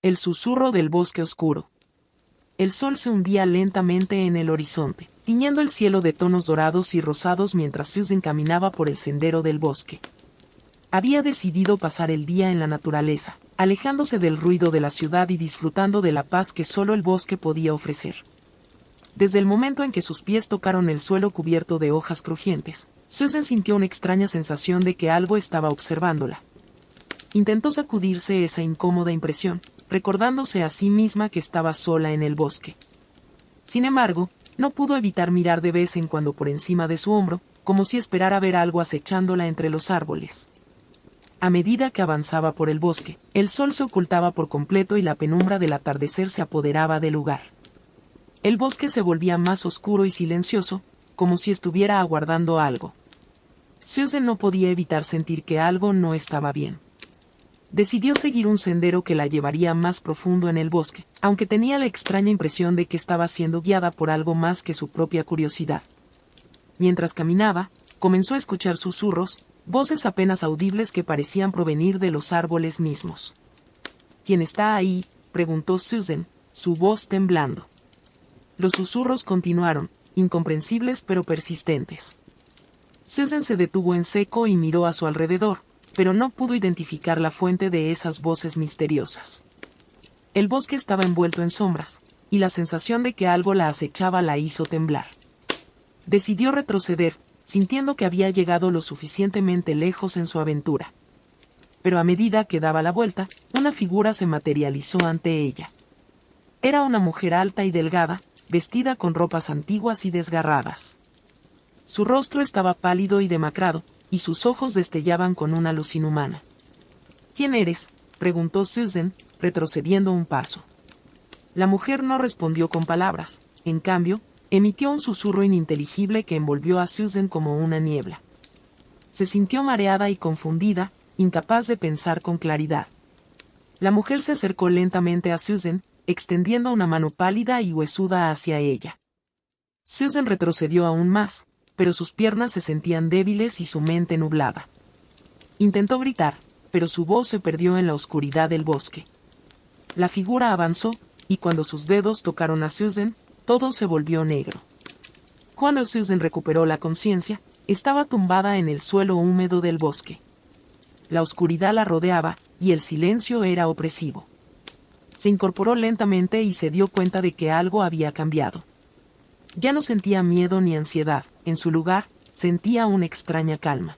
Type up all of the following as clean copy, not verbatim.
El susurro del bosque oscuro. El sol se hundía lentamente en el horizonte, tiñendo el cielo de tonos dorados y rosados mientras Susan caminaba por el sendero del bosque. Había decidido pasar el día en la naturaleza, alejándose del ruido de la ciudad y disfrutando de la paz que solo el bosque podía ofrecer. Desde el momento en que sus pies tocaron el suelo cubierto de hojas crujientes, Susan sintió una extraña sensación de que algo estaba observándola. Intentó sacudirse esa incómoda impresión, recordándose a sí misma que estaba sola en el bosque. Sin embargo, no pudo evitar mirar de vez en cuando por encima de su hombro, como si esperara ver algo acechándola entre los árboles. A medida que avanzaba por el bosque, el sol se ocultaba por completo y la penumbra del atardecer se apoderaba del lugar. El bosque se volvía más oscuro y silencioso, como si estuviera aguardando algo. Susan no podía evitar sentir que algo no estaba bien. Decidió seguir un sendero que la llevaría más profundo en el bosque, aunque tenía la extraña impresión de que estaba siendo guiada por algo más que su propia curiosidad. Mientras caminaba, comenzó a escuchar susurros, voces apenas audibles que parecían provenir de los árboles mismos. ¿Quién está ahí?, preguntó Susan, su voz temblando. Los susurros continuaron, incomprensibles pero persistentes. Susan se detuvo en seco y miró a su alrededor, pero no pudo identificar la fuente de esas voces misteriosas. El bosque estaba envuelto en sombras, y la sensación de que algo la acechaba la hizo temblar. Decidió retroceder, sintiendo que había llegado lo suficientemente lejos en su aventura. Pero a medida que daba la vuelta, una figura se materializó ante ella. Era una mujer alta y delgada, vestida con ropas antiguas y desgarradas. Su rostro estaba pálido y demacrado, y sus ojos destellaban con una luz inhumana. ¿Quién eres?, preguntó Susan, retrocediendo un paso. La mujer no respondió con palabras, en cambio, emitió un susurro ininteligible que envolvió a Susan como una niebla. Se sintió mareada y confundida, incapaz de pensar con claridad. La mujer se acercó lentamente a Susan, extendiendo una mano pálida y huesuda hacia ella. Susan retrocedió aún más, pero sus piernas se sentían débiles y su mente nublada. Intentó gritar, pero su voz se perdió en la oscuridad del bosque. La figura avanzó, y cuando sus dedos tocaron a Susan, todo se volvió negro. Cuando Susan recuperó la conciencia, estaba tumbada en el suelo húmedo del bosque. La oscuridad la rodeaba, y el silencio era opresivo. Se incorporó lentamente y se dio cuenta de que algo había cambiado. Ya no sentía miedo ni ansiedad, en su lugar, sentía una extraña calma.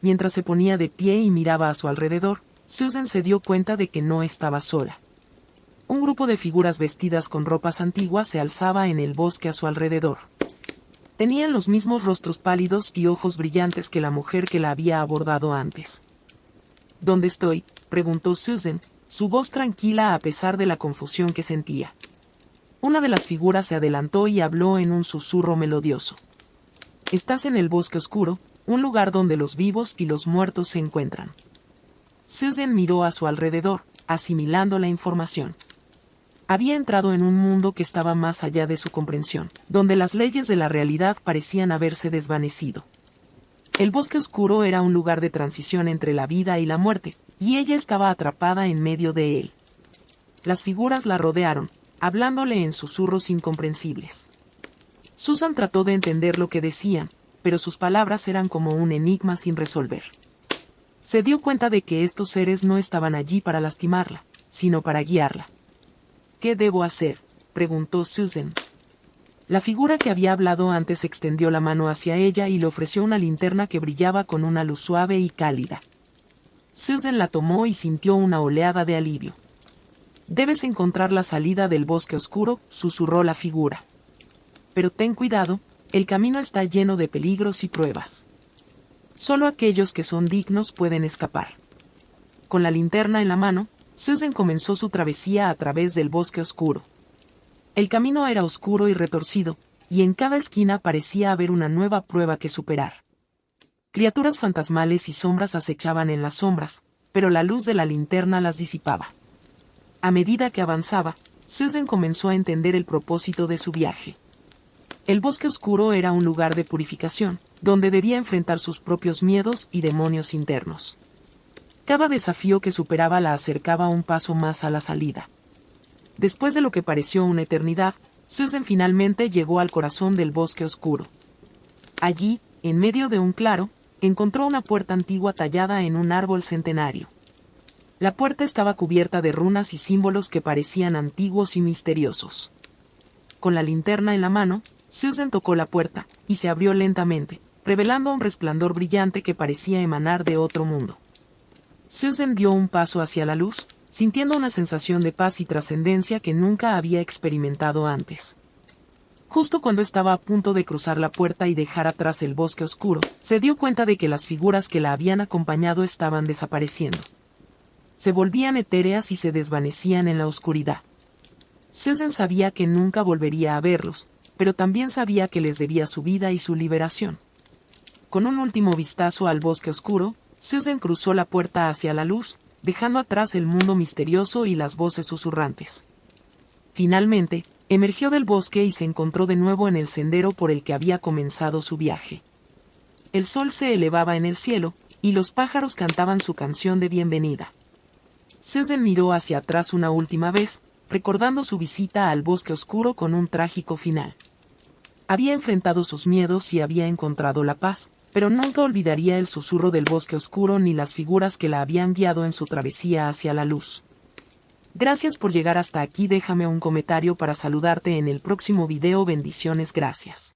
Mientras se ponía de pie y miraba a su alrededor, Susan se dio cuenta de que no estaba sola. Un grupo de figuras vestidas con ropas antiguas se alzaba en el bosque a su alrededor. Tenían los mismos rostros pálidos y ojos brillantes que la mujer que la había abordado antes. ¿Dónde estoy?, preguntó Susan, su voz tranquila a pesar de la confusión que sentía. Una de las figuras se adelantó y habló en un susurro melodioso. Estás en el bosque oscuro, un lugar donde los vivos y los muertos se encuentran. Susan miró a su alrededor, asimilando la información. Había entrado en un mundo que estaba más allá de su comprensión, donde las leyes de la realidad parecían haberse desvanecido. El bosque oscuro era un lugar de transición entre la vida y la muerte, y ella estaba atrapada en medio de él. Las figuras la rodearon, hablándole en susurros incomprensibles. Susan trató de entender lo que decían, pero sus palabras eran como un enigma sin resolver. Se dio cuenta de que estos seres no estaban allí para lastimarla, sino para guiarla. ¿Qué debo hacer?, preguntó Susan. La figura que había hablado antes extendió la mano hacia ella y le ofreció una linterna que brillaba con una luz suave y cálida. Susan la tomó y sintió una oleada de alivio. Debes encontrar la salida del bosque oscuro, susurró la figura. Pero ten cuidado, el camino está lleno de peligros y pruebas. Solo aquellos que son dignos pueden escapar. Con la linterna en la mano, Susan comenzó su travesía a través del bosque oscuro. El camino era oscuro y retorcido, y en cada esquina parecía haber una nueva prueba que superar. Criaturas fantasmales y sombras acechaban en las sombras, pero la luz de la linterna las disipaba. A medida que avanzaba, Susan comenzó a entender el propósito de su viaje. El bosque oscuro era un lugar de purificación, donde debía enfrentar sus propios miedos y demonios internos. Cada desafío que superaba la acercaba un paso más a la salida. Después de lo que pareció una eternidad, Susan finalmente llegó al corazón del bosque oscuro. Allí, en medio de un claro, encontró una puerta antigua tallada en un árbol centenario. La puerta estaba cubierta de runas y símbolos que parecían antiguos y misteriosos. Con la linterna en la mano, Susan tocó la puerta, y se abrió lentamente, revelando un resplandor brillante que parecía emanar de otro mundo. Susan dio un paso hacia la luz, sintiendo una sensación de paz y trascendencia que nunca había experimentado antes. Justo cuando estaba a punto de cruzar la puerta y dejar atrás el bosque oscuro, se dio cuenta de que las figuras que la habían acompañado estaban desapareciendo. Se volvían etéreas y se desvanecían en la oscuridad. Susan sabía que nunca volvería a verlos, pero también sabía que les debía su vida y su liberación. Con un último vistazo al bosque oscuro, Susan cruzó la puerta hacia la luz, dejando atrás el mundo misterioso y las voces susurrantes. Finalmente, emergió del bosque y se encontró de nuevo en el sendero por el que había comenzado su viaje. El sol se elevaba en el cielo, y los pájaros cantaban su canción de bienvenida. Susan miró hacia atrás una última vez, recordando su visita al bosque oscuro con un trágico final. Había enfrentado sus miedos y había encontrado la paz, pero nunca olvidaría el susurro del bosque oscuro ni las figuras que la habían guiado en su travesía hacia la luz. Gracias por llegar hasta aquí. Déjame un comentario para saludarte en el próximo video. Bendiciones. Gracias.